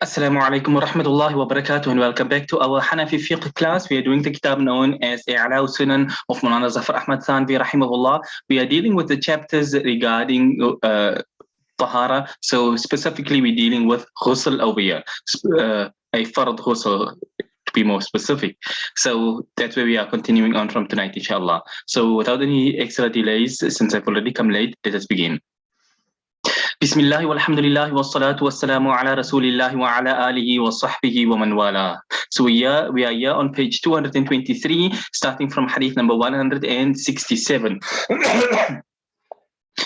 Assalamu alaikum wa rahmatullahi wa barakatuh, and welcome back to our Hanafi fiqh class. We are doing the kitab known as Sunan of Maulana Zafar Ahmad Thanvi rahimahullah. We are dealing with the chapters regarding Tahara. So specifically we're dealing with Ghusl over here, a Fard Ghusl to be more specific. So that's where we are continuing on from tonight, inshallah. So without any extra delays, since I've already come late, let us begin. Bismillah walhamdulillah wassalatu wassalamu ala rasulillah wa ala alihi wa sahbihi wa man wala. So we are here on page 223, starting from hadith number 167.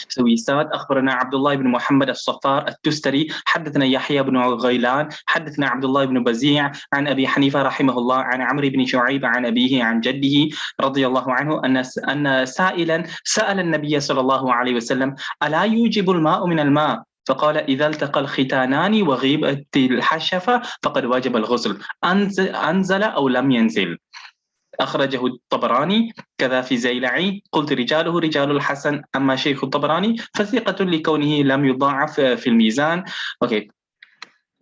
So we start. أخبرنا عبد الله بن محمد الصفار التستري حدثنا يحيى بن غيلان حدثنا عبد الله بن بزيع عن أبي حنيفة رحمه الله عن عمرو بن شعيب عن أبيه عن جده رضي الله عنه أن سائلا سأل النبي صلى الله عليه وسلم ألا يوجب الماء من الماء؟ فقال إذا التقى الختانان وغيبت الحشفة فقد وجب الغسل أنزل أو لم ينزل. أخرجه الطبراني كذا في زيلعي. قلت رجاله رجال الحسن أما شيخ الطبراني فثقة لكونه لم يضاعف في الميزان. Okay.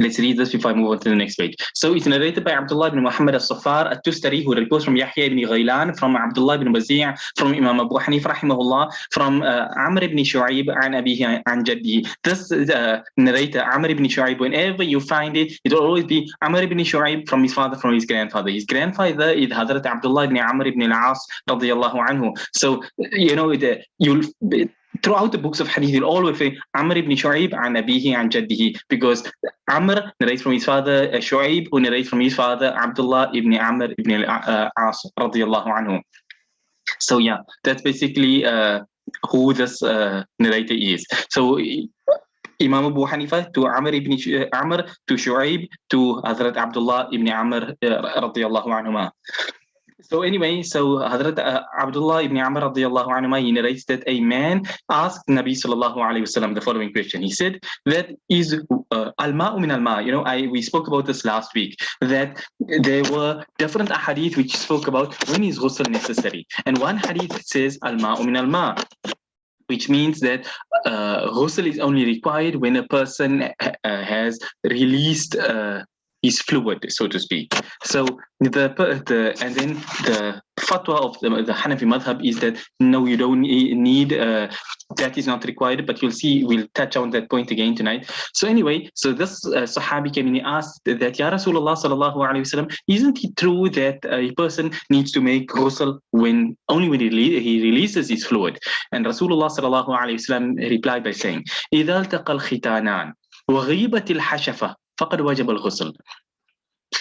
Let's read this before I move on to the next page. So it's narrated by Abdullah ibn Muhammad al-Safar al-Tustari, who reports from Yahya ibn Ghaylan, from Abdullah ibn Bazi', from Imam Abu Hanif rahimahullah, from Amr ibn Shu'aib an Abihi an Jaddi. This narrator, Amr ibn Shu'aib, whenever you find it, it will always be Amr ibn Shu'aib from his father, from his grandfather. His grandfather is Hazrat Abdullah ibn Amr ibn al-As radiyallahu anhu. So, you know, you'll... Throughout the books of hadith, you'll always say Amr ibn Shu'aib an Abihi an Jaddihi, because Amr narrates from his father, Shu'aib, who narrates from his father, Abdullah ibn Amr ibn al-As radiyallahu anhu. So yeah, that's basically who this narrator is. So Imam Abu Hanifa to Amr to Shu'aib to Hazrat Abdullah ibn Amr radiyallahu anhuma. So anyway, so Hazrat Abdullah ibn Amr radiyallahu anhu, he narrates that a man asked Nabi sallallahu alayhi wasallam the following question. He said that is al-ma'u min al-ma'. You know, we spoke about this last week, that there were different ahadith which spoke about when is ghusl necessary. And one hadith says al-ma'u min al-ma', which means that ghusl is only required when a person has released his fluid, so to speak. So and then the fatwa of the Hanafi madhab is that no, you don't need that is not required, but you'll see, we'll touch on that point again tonight. So anyway, so this Sahabi came and he asked that, Ya Rasulullah sallallahu alayhi wasallam, isn't it true that a person needs to make ghusl only when he releases his fluid? And Rasulullah sallallahu alayhi wasallam replied by saying, إِذَا الْتَقَى الْخِتَانَانِ وَغِيبَتِ الْحَشَفَةِ فَقَدْ وَجَبَ الْغُسْلِ.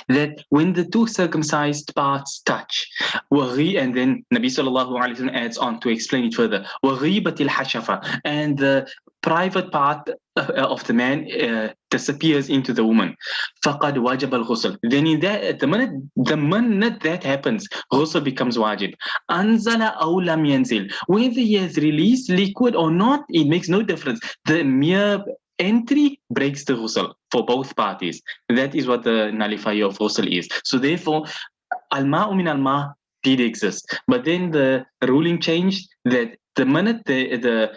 That when the two circumcised parts touch, and then Nabi sallallahu alayhi wa sallam adds on to explain it further, وَغِيبَتِ الْحَشَفَةِ, and the private part of the man disappears into the woman, فَقَدْ وَجَبَ الْغُسْلِ. Then in that, the minute that happens, ghusl becomes wajib. أَنزَلَ أَوْ لَمْ يَنزِلْ. Whether he has released liquid or not, it makes no difference. The mere entry breaks the ghusl for both parties. That is what the nullifier of ghusl is. So therefore, al-ma'u min al-ma' did exist. But then the ruling changed that the minute the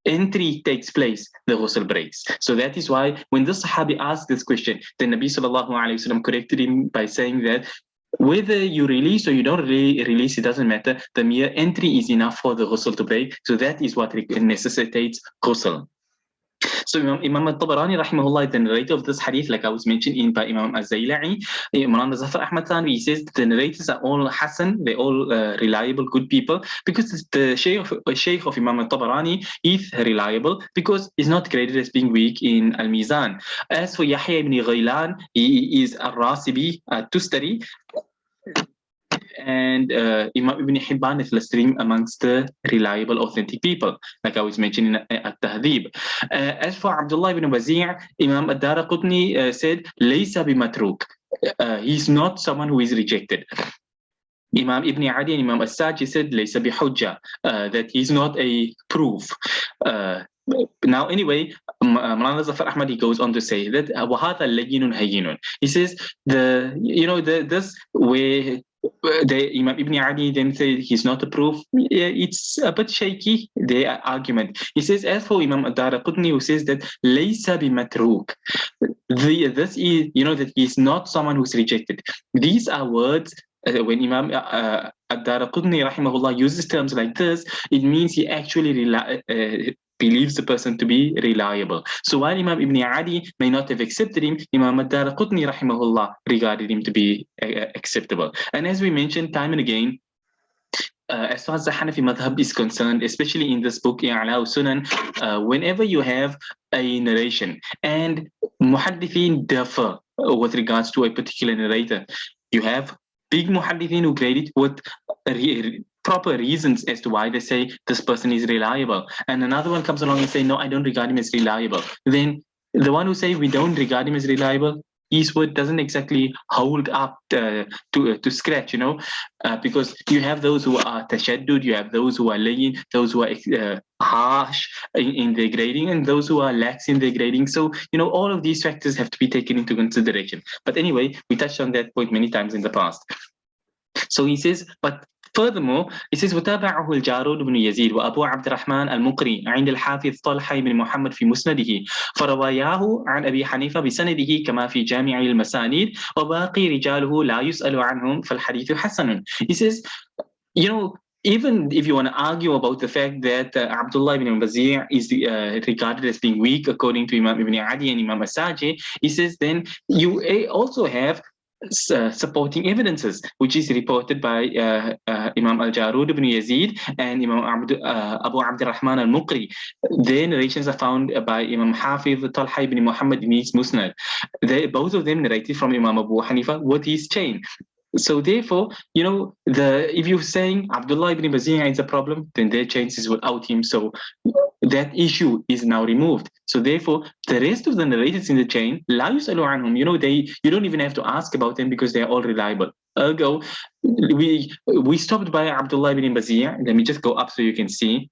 entry takes place, the ghusl breaks. So that is why when the Sahabi asked this question, then Nabi sallallahu alayhi wasallam corrected him by saying that whether you release or you don't release, it doesn't matter. The mere entry is enough for the ghusl to break. So that is what necessitates ghusl. So Imam al-Tabarani rahimahullah, the narrator of this hadith, like I was mentioning by Imam al-Zayla'i, Maulana Zafar Ahmad Thanvi, he says the narrators are all Hassan, they're all reliable, good people, because the Shaykh of Imam al-Tabarani is reliable because he's not graded as being weak in al-Mizan. As for Yahya ibn Ghaylan, he is al-Rasibi, al-Tustari, and Imam Ibn Hibban is listed amongst the reliable, authentic people, like I was mentioning at Tahdhib. As for Abdullah ibn Bazi', Imam ad-Daraqutni said, Laysa bimatruk. He's not someone who is rejected. Imam Ibn Adi and Imam as-Saji said, Laysa bihujja, that he's not a proof. Now, anyway, Maulana Zafar Ahmad, he goes on to say that وَهَذَا لَيِّنٌ هَيِّنٌ. He says this way Imam Ibn Adi then said he's not a proof. Yeah, it's a bit shaky, the argument. He says, as for Imam Ad-Daraqutni, who says that laysa bimatruk, this is, that he's not someone who's rejected. These are words, when Imam Ad-Daraqutni rahimahullah uses terms like this, it means he actually believes the person to be reliable. So while Imam Ibn Adi may not have accepted him, Imam Ad-Daraqutni rahimahullah regarded him to be acceptable. And as we mentioned time and again, as far as the Hanafi madhab is concerned, especially in this book, I'Ala Sunan, whenever you have a narration and muhaddithin differ with regards to a particular narrator, you have big muhaddithin who grade it with proper reasons as to why they say this person is reliable. And another one comes along and say, no, I don't regard him as reliable. Then the one who say we don't regard him as reliable, his word doesn't exactly hold up to scratch, because you have those who are tashaddud, you have those who are layyin, those who are harsh in their grading, and those who are lax in their grading. So, all of these factors have to be taken into consideration. But anyway, we touched on that point many times in the past. So he says, but furthermore, he says, وتابعه الجارود بن يزيد وأبو عبد الرحمن المقري عند الحافظ طلحة بن محمد في مسنده فرواياه عن أبي حنيفة بسنده كما في جامع المسانيد وباقي رجاله لا يسأل عنهم فالحديث حسن. He says, even if you want to argue about the fact that Abdullah ibn Bazir is regarded as being weak according to Imam Ibn Adi and Imam Asaji, he says then you also have supporting evidences, which is reported by Imam Al-Jarud ibn Yazid and Imam Abu Abdurrahman al-Muqri. Their narrations are found by Imam Hafiz Talha ibn Muhammad in his Mus'ab. Both of them narrated from Imam Abu Hanifa with his chain. So therefore, if you're saying Abdullah ibn Bazir is a problem, then their chains is without him. So that issue is now removed. So therefore, the rest of the narrators in the chain, la yusalu anhum, you don't even have to ask about them because they are all reliable. Ergo, we stopped by Abdullah ibn Bazir. Let me just go up so you can see.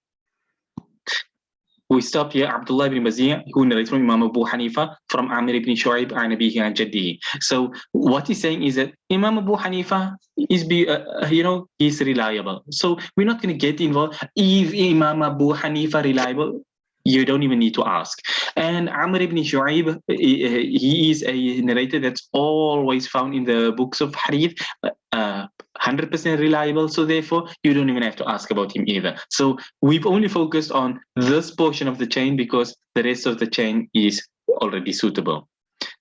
We stopped here, Abdullah ibn Bazir, who narrates from Imam Abu Hanifa, from Amir ibn Shu'aib, and Abihi and Jaddihi. So what he's saying is that Imam Abu Hanifa is, he's reliable. So we're not going to get involved. Is Imam Abu Hanifa reliable? You don't even need to ask. And Amr ibn Shu'aib, he is a narrator that's always found in the books of Hadith, 100% reliable. So therefore, you don't even have to ask about him either. So we've only focused on this portion of the chain because the rest of the chain is already suitable.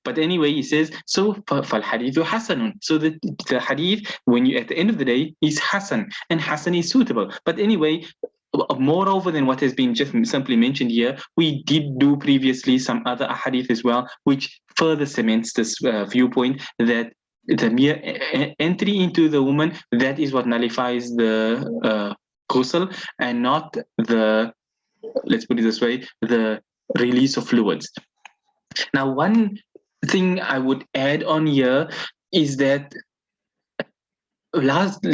But anyway, he says, so فَالْحَدِيثُ حَسَنٌ. So the hadith, when you at the end of the day, is Hasan, and Hasan is suitable. But anyway, moreover than what has been just simply mentioned here, we did do previously some other ahadith as well, which further cements this viewpoint that the mere entry into the woman, that is what nullifies the ghusl, and not the, let's put it this way, the release of fluids. Now, one thing I would add on here is that last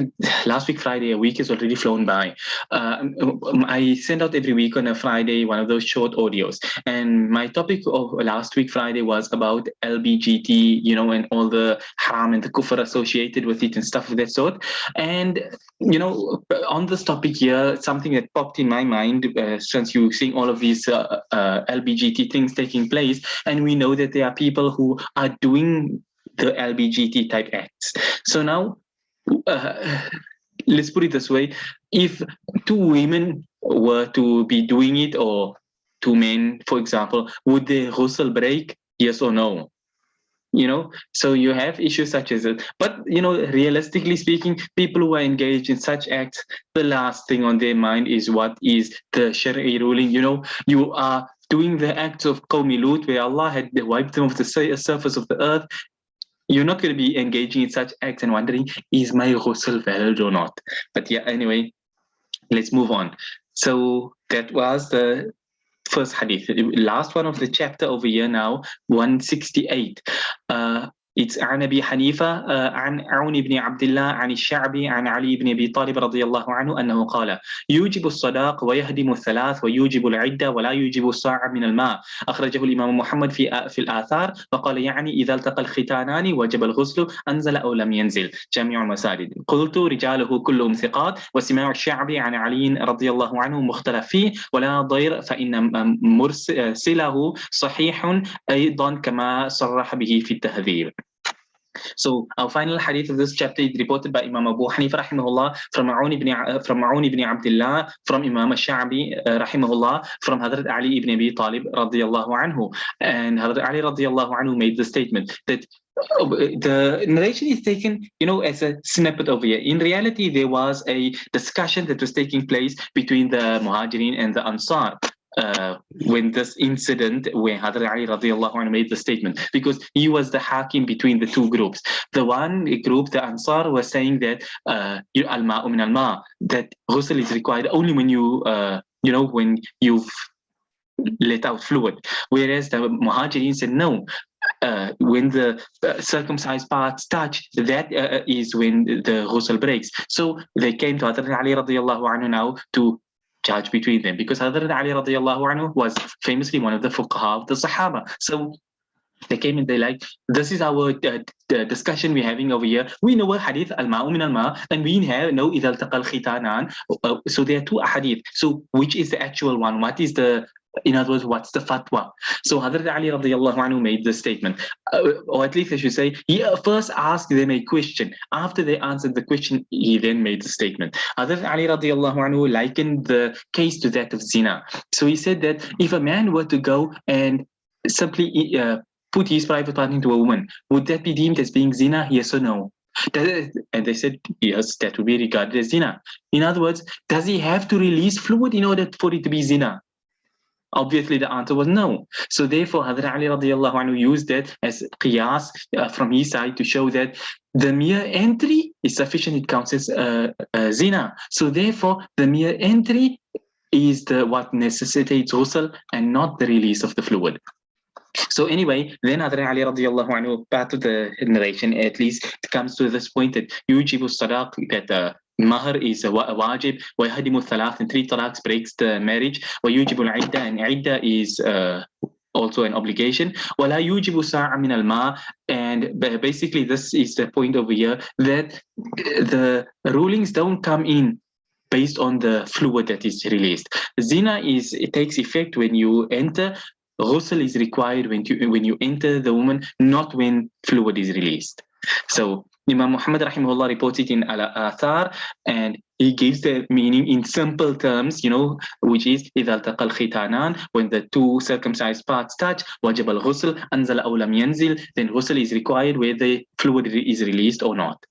week Friday, a week has already flown by. I send out every week on a Friday one of those short audios, and my topic of last week Friday was about LBGT, and all the haram and the kufr associated with it and stuff of that sort. And on this topic here, something that popped in my mind, since you're seeing all of these LBGT things taking place, and we know that there are people who are doing the LBGT type acts. So now, let's put it this way: if two women were to be doing it, or two men, for example, would the ghusl break? Yes or no? So you have issues such as it. But realistically speaking, people who are engaged in such acts, the last thing on their mind is what is the Shari'i ruling. You are doing the acts of Qawmi Lut, where Allah had wiped them off the surface of the earth. You're not going to be engaging in such acts and wondering, is my ghusl valid or not? But yeah, anyway, let's move on. So that was the first hadith. Last one of the chapter over here now, 168. It's عن أبي حنيفة عن عون بن عبد الله عن الشعبي عن علي بن أبي طالب رضي الله عنه أنه قال يوجب الصداق ويهدم الثلاث ويوجب العدة ولا يوجب الصاع من الماء. أخرجه الإمام محمد في الآثار وقال يعني إذا التقى الختانان وجب الغسل أنزل أو لم ينزل. جامع المساجد. قلت رجاله كلهم ثقات وسماع الشعبي عن علي رضي الله عنه مختلف فيه ولا ضير فإن مرسله صحيح أيضا كما صرح به في التهذيب. So our final hadith of this chapter is reported by Imam Abu Hanifa rahimahullah from Ma'un ibn Abdullah, from Imam Al-Sha'bi rahimahullah, from Hazrat Ali ibn Abi Talib radiyallahu anhu. And Hazrat Ali radiyallahu anhu made the statement that the narration is taken, as a snippet over here. In reality, there was a discussion that was taking place between the Muhajirin and the Ansar. When this incident where Hadrat Ali radiallahu anhu made the statement, because he was the hakim between the two groups. The one group, the Ansar, was saying that al-ma'u min al-ma', that ghusl is required only when when you've let out fluid. Whereas the Muhajirin said no. When the circumcised parts touch, that is when the ghusl breaks. So they came to Hadrat Ali radiallahu anhu now to judge between them, because Hazrat Ali radiallahu anhu was famously one of the fuqaha of the Sahaba. So they came and they like, this is our discussion we're having over here. We know a hadith, al-ma'u min al-ma, and we know idha al-taqa al-khitanan. So there are two hadith. So which is the actual one? What is in other words, what's the fatwa? So Hazrat Ali radiallahu anhu made this statement, or at least I should say, he first asked them a question. After they answered the question, he then made the statement. Hazrat Ali radiallahu anhu likened the case to that of zina. So he said that if a man were to go and simply put his private part into a woman, would that be deemed as being zina? Yes or no? And they said, yes, that would be regarded as zina. In other words, does he have to release fluid in order for it to be zina? Obviously, the answer was no. So therefore, Hazrat Ali radiallahu anhu used that as qiyas from his side to show that the mere entry is sufficient. It counts as zina. So therefore, the mere entry is what necessitates ghusl and not the release of the fluid. So anyway, then Hazrat Ali radiallahu anhu, part of the narration at least, it comes to this point that yujibu sadaq, that Mahr is a wajib, wa yahdimu thalath, and 3 talaqs breaks the marriage, wa yujibu al-idda, and idda is also an obligation, wa la yujibu sa'a min al-ma, and basically this is the point over here, that the rulings don't come in based on the fluid that is released. Zina it takes effect when you enter. Ghusl is required when you enter the woman, not when fluid is released. So Imam Muhammad rahimahullah reports it in Al-Athar, and he gives the meaning in simple terms, which is إِذَا الْتَقَى الْخِتَانَانِ, when the two circumcised parts touch, وَجَبَ الْغُسْلِ أَنْزَلَ أَوْ لَمْ يَنْزِلْ, then ghusl is required whether the fluid is released or not.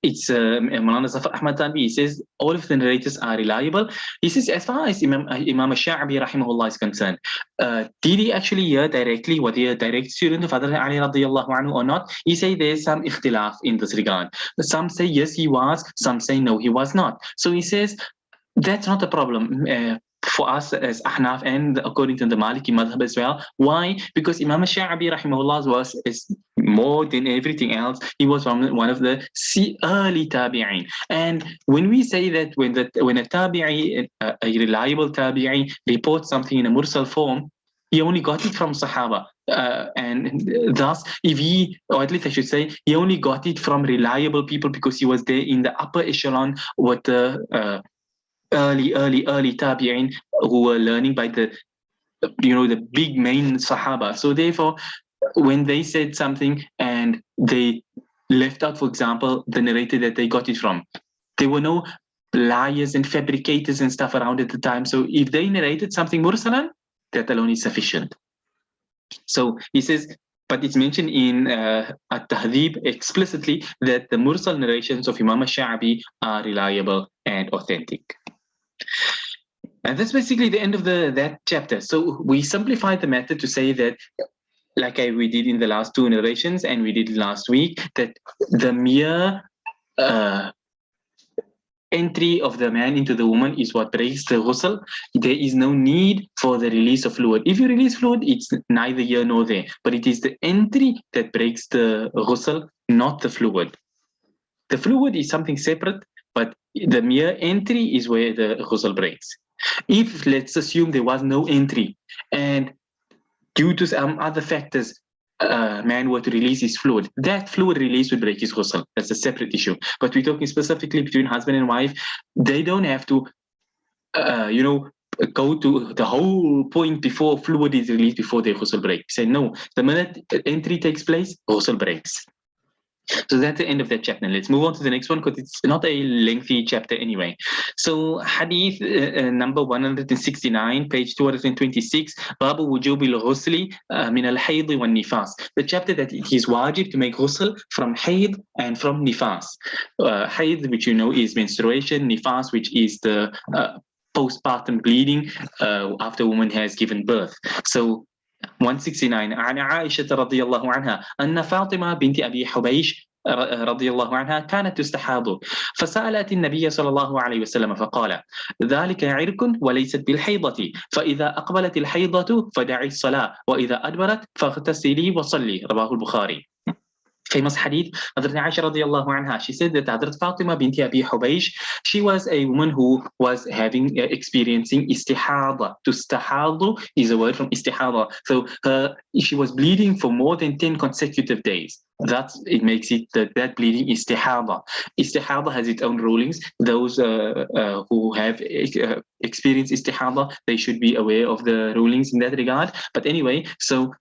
It's Maulana Zafar Ahmad Tanvi. He says all of the narrators are reliable. He says as far as Imam Al-Sha'bi rahimahullah is concerned, did he actually hear directly, was he a direct student of Hazrat Ali radiallahu anhu or not? He say there's some ikhtilaf in this regard. Some say yes he was, some say no he was not. So he says that's not a problem for us as Ahnaf and according to the Maliki madhab as well. Why? Because Imam Al-Sha'bi rahimahullah is more than everything else, he was one of the early tabi'in. And when we say that when a tabi'i, a reliable tabi'i, reports something in a mursal form, he only got it from Sahaba. And thus, or at least I should say, he only got it from reliable people because he was there in the upper echelon with the early tabi'in who were learning by the big main Sahaba. So therefore, when they said something and they left out, for example, the narrator that they got it from, there were no liars and fabricators and stuff around at the time. So if they narrated something mursalan, that alone is sufficient. So he says, but it's mentioned in At-Tahdhib explicitly that the mursal narrations of Imam Al-Sha'bi are reliable and authentic. And that's basically the end of that chapter. So we simplified the matter to say that, like we did in the last 2 narrations and we did last week, that the mere entry of the man into the woman is what breaks the ghusl. There is no need for the release of fluid. If you release fluid, it's neither here nor there, but it is the entry that breaks the ghusl, not the fluid. The fluid is something separate, but the mere entry is where the ghusl breaks. If, let's assume, there was no entry and due to some other factors, man were to release his fluid, that fluid release would break his ghusl. That's a separate issue. But we're talking specifically between husband and wife. They don't have to, go to the whole point before fluid is released before the ghusl breaks. Say no, the minute entry takes place, ghusl breaks. So that's the end of that chapter. Let's move on to the next one because it's not a lengthy chapter anyway. So hadith number 169, page 226, Babu wujubi al-ghusli min al-hayd wa nifas. The chapter that it is wajib to make ghusl from hayd and from nifas. Hayd, which you know is menstruation, nifas, which is the postpartum bleeding after a woman has given birth. So 169 عن عائشة رضي الله عنها أن فاطمة بنت أبي حبيش رضي الله عنها كانت تستحاض فسألت النبي صلى الله عليه وسلم فقال ذلك عرق وليست بالحيضة فإذا أقبلت الحيضة فدعي الصلاة وإذا أدبرت فاغتسلي وصلي رواه البخاري. Famous hadith, Hazrat Aisha radiallahu anha, she said that Hazrat Fatima binti Abi Hubaysh, she was a woman who was experiencing istihada. Tustahadu is a word from istihada. So she was bleeding for more than 10 consecutive days. It makes it that bleeding istihada. Istihada has its own rulings. Those who have experienced istihada, they should be aware of the rulings in that regard. But anyway, so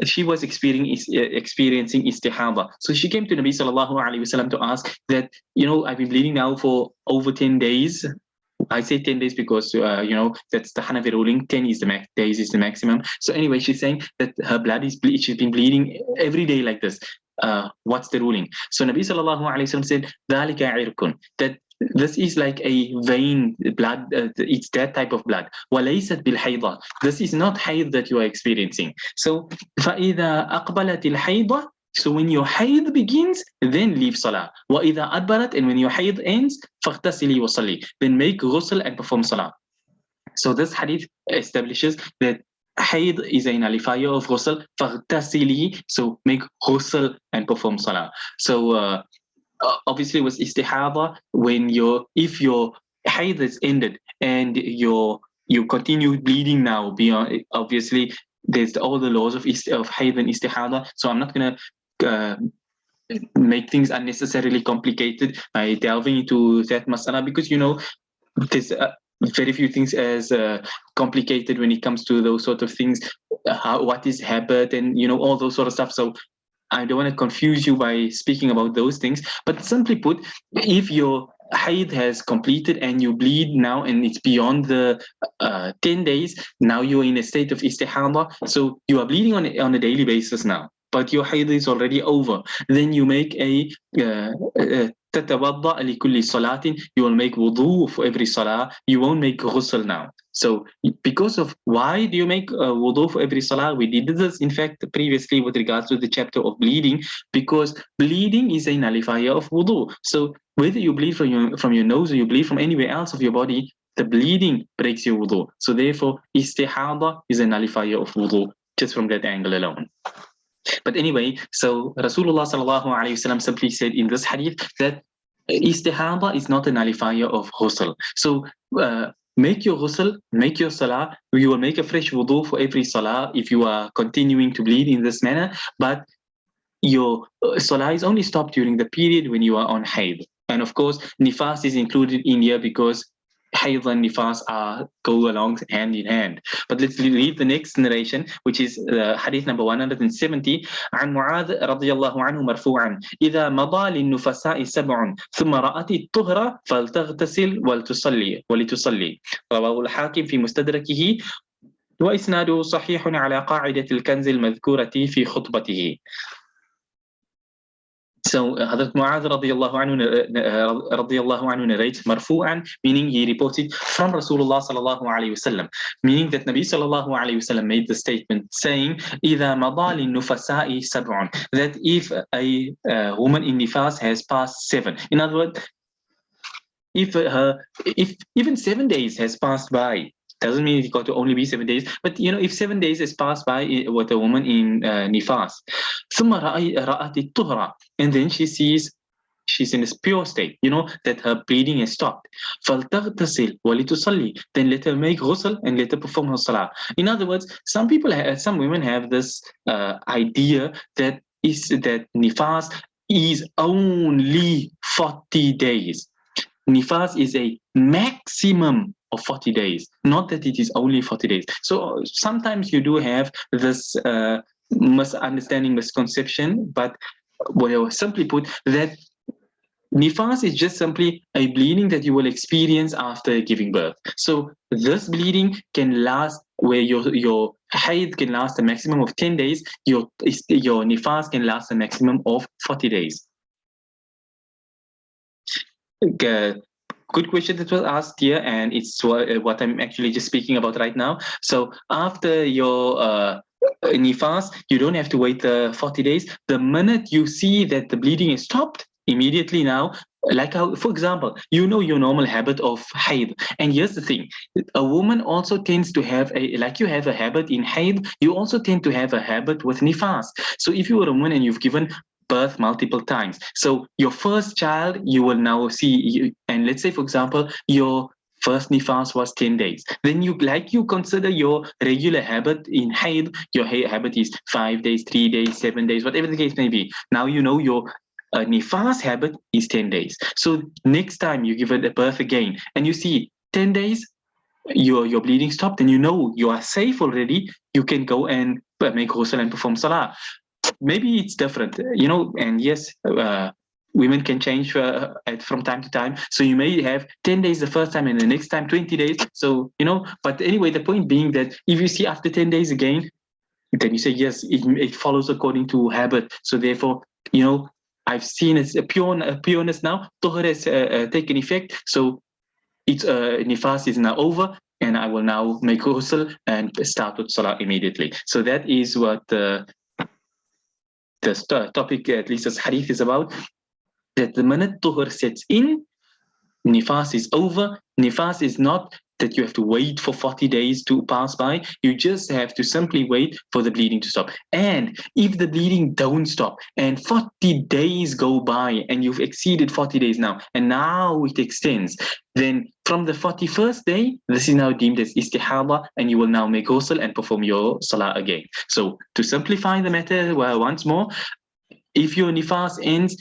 she was experiencing istihada. So she came to Nabi sallallahu alaihi wasallam to ask that, I've been bleeding now for over 10 days. I say 10 days because, that's the Hanafi ruling. 10 is the days is the maximum. So anyway, she's saying that her blood she's been bleeding every day like this. What's the ruling? So Nabi sallallahu alaihi wasallam said, ذَلِكَ عِرْكٌ, that this is like a vein blood, it's that type of blood. وَلَيْسَتْ بِالْحَيْضَةِ, this is not hayd that you are experiencing. So فَإِذَا أَقْبَلَتِ الْحَيْضَةِ, so when your hayd begins, then leave salah. وَإِذَا أَدْبَرَتْ, and when your hayd ends, فَاغْتَسِلِي وَصَلِّي, then make ghusl and perform salah. So this hadith establishes that hayd is a nullifier of ghusl. فَاغْتَسِلِي, so make ghusl and perform salah. So obviously was istihada when if your hayd is ended and you continue bleeding now beyond, obviously there's all the laws of hayd and istihada. So I'm not going to make things unnecessarily complicated by delving into that masala, because there's very few things as complicated when it comes to those sort of things. What is habit and all those sort of stuff. So I don't want to confuse you by speaking about those things, but simply put, if your hayd has completed and you bleed now and it's beyond the 10 days, now you're in a state of istihada, so you are bleeding on a daily basis now, but your hayd is already over, then you make a تتوضأ لكل صلاة, you will make wudu for every salah, you won't make ghusl now. So because of why do you make wudu for every salah? We did this in fact previously with regards to the chapter of bleeding, because bleeding is a nullifier of wudu. So whether you bleed from your nose or you bleed from anywhere else of your body, the bleeding breaks your wudu. So therefore istihada is a nullifier of wudu, just from that angle alone. But anyway, so Rasulullah sallallahu alaihi wasallam simply said in this hadith that istihada is not a nullifier of ghusl. So make your ghusl, make your salah. You will make a fresh wudu for every salah if you are continuing to bleed in this manner. But your salah is only stopped during the period when you are on hayd. And of course, nifas is included in here because hayd and nifas go along hand in hand. But let's read the next narration, which is hadith number 170. عن معاذ رضي الله عنه مرفوعا إذا مضى للنفساء 7 ثم رأت الطهر فلتغتسل ولتصلي رواه الحاكم في مستدركه وإسناده صحيح على قاعدة الكنز المذكورة في خطبته. So Hazrat Mu'adh radiyallahu anhu narrates marfu'an, meaning he reported from Rasulullah sallallahu alayhi wasallam, meaning that Nabi sallallahu alayhi wasallam made the statement saying, إِذَا مَضَى لِلنُّفَسَاءِ سَبْعٌ, that if a woman in nifas has passed 7. In other words, if even 7 days has passed by, doesn't mean it's got to only be 7 days, but if 7 days has passed by with a woman in Nifaas, ثم رأت الطهرة, and then she sees she's in this pure state, that her bleeding has stopped. فلتغتسل ولتصلي, then let her make ghusl and let her perform her salah. In other words, some women have this idea that Nifaas is only 40 days. Nifaas is a maximum of 40 days, not that it is only 40 days. So sometimes you do have this misunderstanding, misconception, but simply put, that Nifaas is just simply a bleeding that you will experience after giving birth. So this bleeding can last, where your Haydh can last a maximum of 10 days, your Nifaas can last a maximum of 40 days. Good question that was asked here, and it's what I'm actually just speaking about right now. So after your Nifaas, you don't have to wait 40 days. The minute you see that the bleeding is stopped, immediately now, like how, for example, your normal habit of Haydh. And here's the thing, a woman also tends to have like you have a habit in Haydh, you also tend to have a habit with Nifaas. So if you are a woman and you've given birth multiple times, so your first child you will now see, and let's say, for example, your first Nifaas was 10 days, then you consider your regular habit in Haydh, your habit is 5 days, 3 days, 7 days, whatever the case may be. Now your Nifaas habit is 10 days. So next time you give it a birth again and you see 10 days, your bleeding stopped, and you are safe already, you can go and make ghusl and perform salah. Maybe it's different, and yes, women can change from time to time. So you may have 10 days the first time and the next time 20 days. So, but anyway, the point being that if you see after 10 days again, then you say, yes, it follows according to habit. So therefore, I've seen it's a pureness now. Tuhur has taken effect. So it's Nifaas is now over, and I will now make ghusl and start with salah immediately. So that is what the topic, at least as hadith, is about. That the minute tuhur sets in, Nifaas is over. Nifaas is not that you have to wait for 40 days to pass by. You just have to simply wait for the bleeding to stop. And if the bleeding don't stop and 40 days go by and you've exceeded 40 days now, and now it extends, then from the 41st day, this is now deemed as istihada, and you will now make ghusl and perform your salah again. So to simplify the matter once more, if your Nifaas ends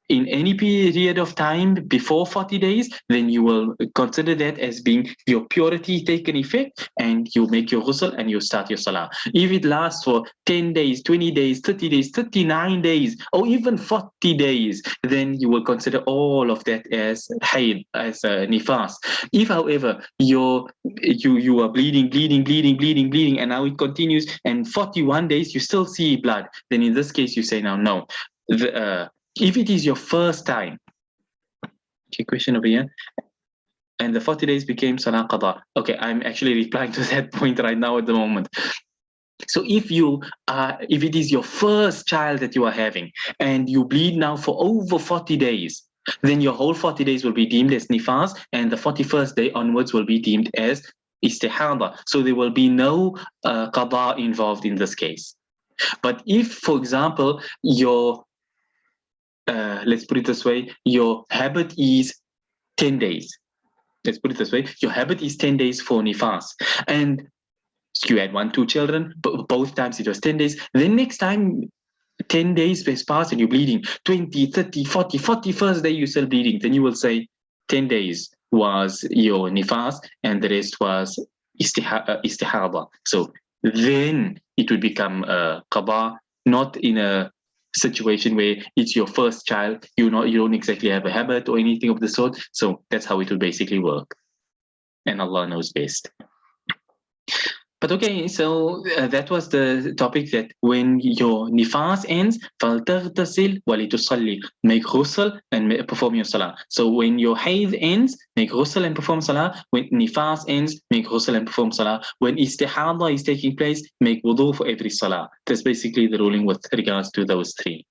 in any period of time before 40 days, then you will consider that as being your purity taken effect, and you make your ghusl and you start your salah. If it lasts for 10 days, 20 days, 30 days, 39 days, or even 40 days, then you will consider all of that as Haydh, as Nifaas. If, however, you are bleeding, and now it continues, and 41 days you still see blood, then in this case you say, now, no. If it is your first time, okay, question over here, and the 40 days became salah qada. Okay, I'm actually replying to that point right now at the moment. So if it is your first child that you are having, and you bleed now for over 40 days, then your whole 40 days will be deemed as Nifaas, and the 41st day onwards will be deemed as istihada. So there will be no qada involved in this case. But if, for example, let's put it this way, your habit is 10 days. Let's put it this way, your habit is 10 days for Nifaas, and you had 2 children, both times it was 10 days. Then next time 10 days has passed and you're bleeding, 20, 30, 40, 41st day you're still bleeding, then you will say 10 days was your Nifaas and the rest was istihada. So then it would become qada, not in a situation where it's your first child, you don't exactly have a habit or anything of the sort. So that's how it will basically work, and Allah knows best. But okay, so that was the topic, that when your Nifaas ends, فَلْتَغْتَسِلْ وَلِتُصَلِّ, make ghusl and perform your salah. So when your Haydh ends, make ghusl and perform salah. When Nifaas ends, make ghusl and perform salah. When istihada is taking place, make wudu for every salah. That's basically the ruling with regards to those three.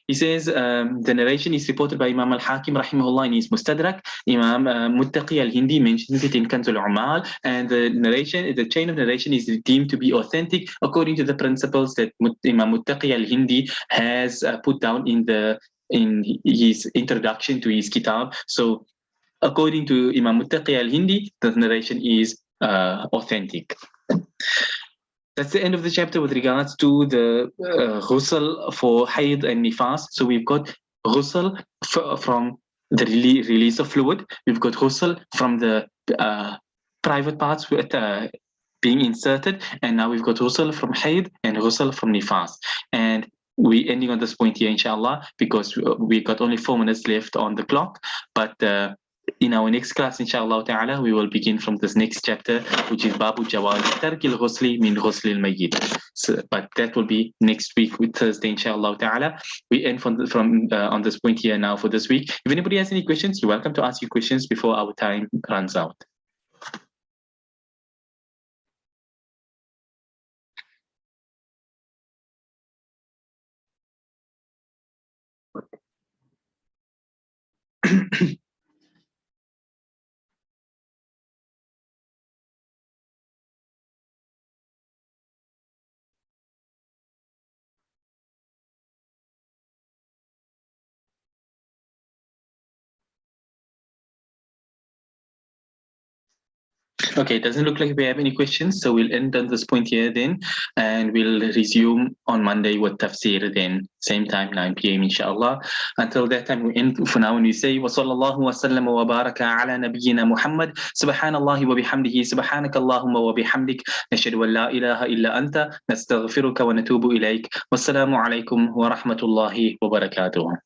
He says the narration is reported by Imam al-Hakim rahimahullah in his Mustadrak. Imam Muttaqi al-Hindi mentions it in Kanz al-Umal, and the chain of narration is deemed to be authentic according to the principles that Imam Muttaqi al-Hindi has put down in his introduction to his kitab. So according to Imam Muttaqi al-Hindi, the narration is authentic. That's the end of the chapter with regards to the ghusl for Haydh and Nifaas. So we've got ghusl from the release of fluid. We've got ghusl from the private parts with, being inserted. And now we've got ghusl from Haydh and ghusl from Nifaas. And we're ending on this point here, inshallah, because we got only 4 minutes left on the clock. But in our next class, inshallah ta'ala, we will begin from this next chapter, which is Babu Jawaz Tarkil Ghusli min Ghusli al-Mayyit. So, but that will be next week with Thursday, inshallah ta'ala. We end from on this point here now for this week. If anybody has any questions, you're welcome to ask your questions before our time runs out. Okay, it doesn't look like we have any questions, so we'll end on this point here then, and we'll resume on Monday with tafsir then, same time, 9 p.m. inshallah. Until that time, we end for now and we say, wa sallallahu wa sallam wa baraka ala nabiyyina Muhammad, subhanallahi wa bihamdihi, subhanakallahumma wa bihamdik, nashhadu an la ilaha illa anta, nastaghfiruka wa natubu ilayk. Wassalamu alaikum wa rahmatullahi wa barakatuh.